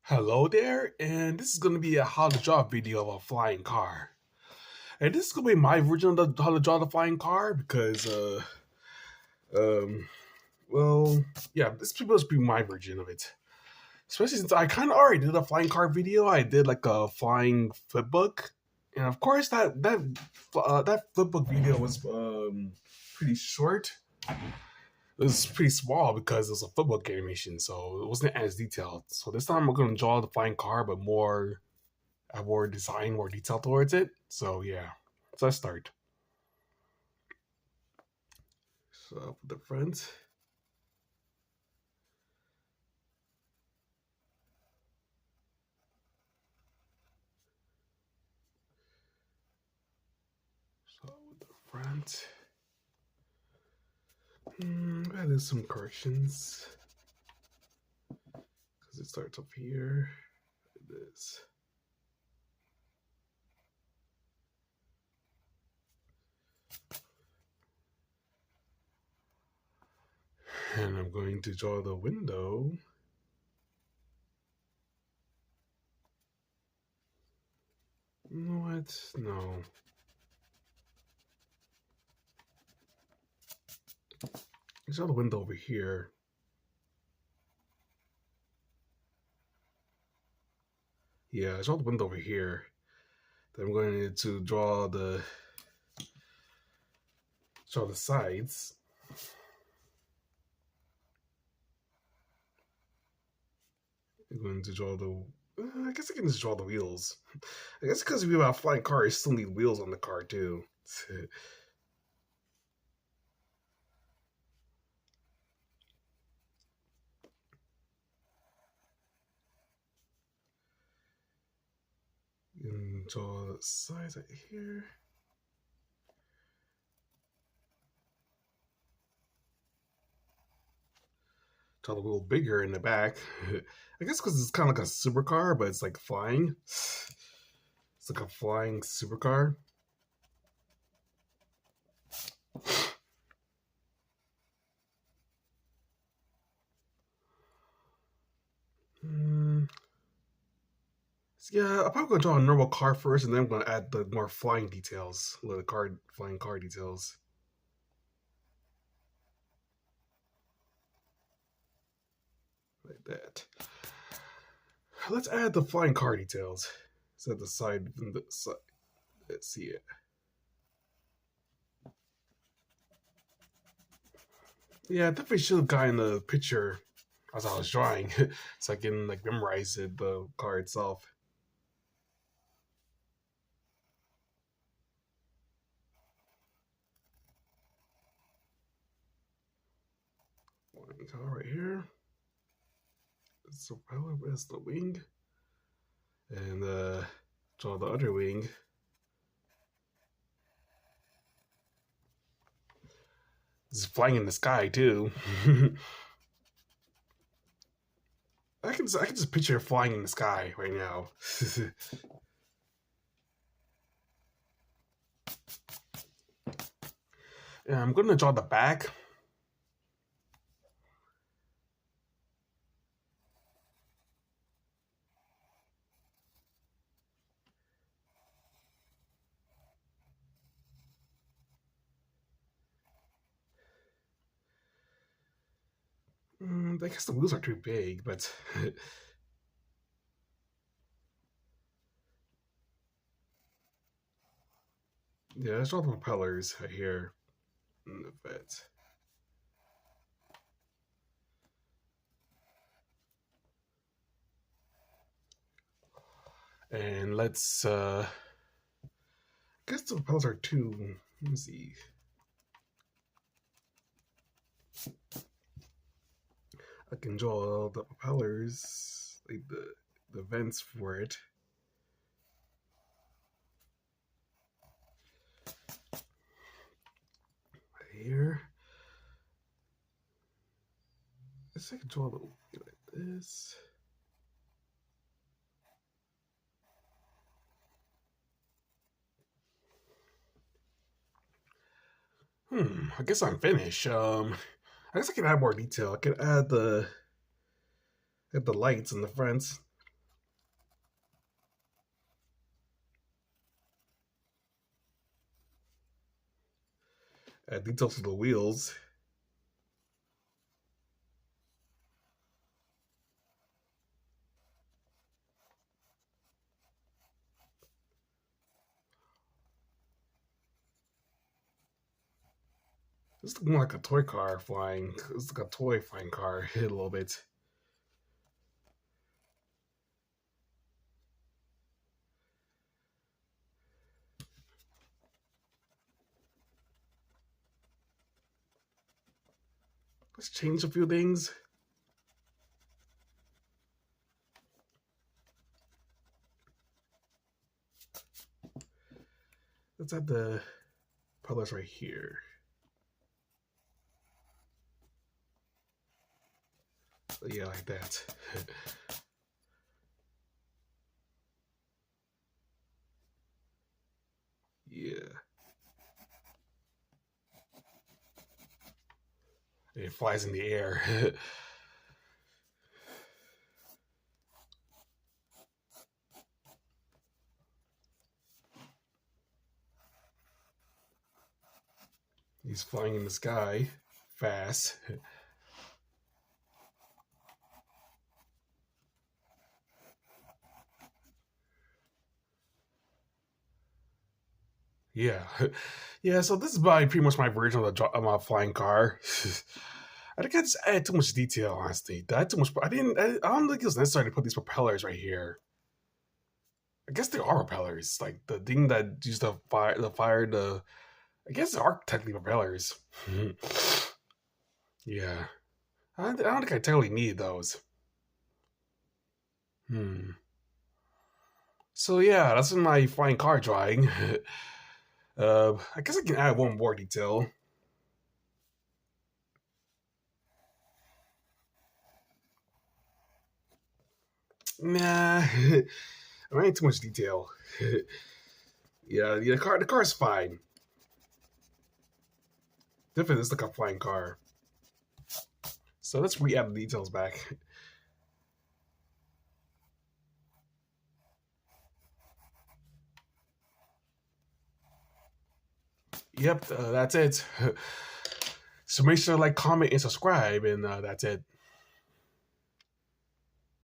Hello there, and this is going to be a how to draw video of a flying car. And this is going to be my version of how to draw the flying car because, um, well, yeah, this is supposed to be my version of it. Especially since I kind of already did a flying car video. I did like a flying flipbook, and of course that flipbook video was pretty short. It was pretty small because it was a flipbook animation, so it wasn't as detailed. So this time I'm going to draw the flying car, but more design, more detail towards it. So yeah, so let's start. So the front. So with the front. I do some corrections because it starts up here. Like this. And I'm going to draw the window. You know what? No. I draw the window over here. Yeah, I draw the window over here. Then I'm going to draw the sides. I'm going to draw the. I guess I can just draw the wheels. I guess because we have a flying car, you still need wheels on the car too. You can draw the sides right here. Draw the wheel bigger in the back. I guess because it's kind of like a supercar, but it's like flying. It's like a flying supercar. So yeah, I'm probably gonna draw a normal car first, and then I'm gonna add the more flying details, the flying car details. Like that. Let's add the flying car details. So the side, let's see it. Yeah, I definitely should have gotten the picture as I was drawing, so I can like memorize it, the car itself. Flying car right here. So propeller is the wing, and draw the other wing. It's flying in the sky too. I can just picture it flying in the sky right now. And I'm gonna draw the back. I guess the wheels are too big, but yeah, let's draw the propellers right here in the bit. And let's I guess the propellers are too. Let me see. I can draw the propellers, like the vents for it. Right here. Let's I can draw the like this. I guess I'm finished. I guess I can add more detail. I can add the lights in the front. Add details to the wheels. This looks more like a toy car flying. It's like a toy flying car a little bit. Let's change a few things. Let's add the propellers right here. Yeah, like that. Yeah. It flies in the air. He's flying in the sky fast. Yeah, yeah. So this is pretty much my version of my flying car. I think I just added too much detail. Honestly, I had too much. I didn't. I don't think it was necessary to put these propellers right here. I guess they are propellers, like the thing that used to fire the. I guess they are technically propellers. Yeah, I don't think I technically need those. Hmm. So yeah, that's in my flying car drawing. I guess I can add one more detail. Nah, I ain't too much detail. Yeah, the car's fine. Definitely, it's like a flying car. So let's re-add the details back. Yep, that's it. So make sure to like, comment, and subscribe, and that's it.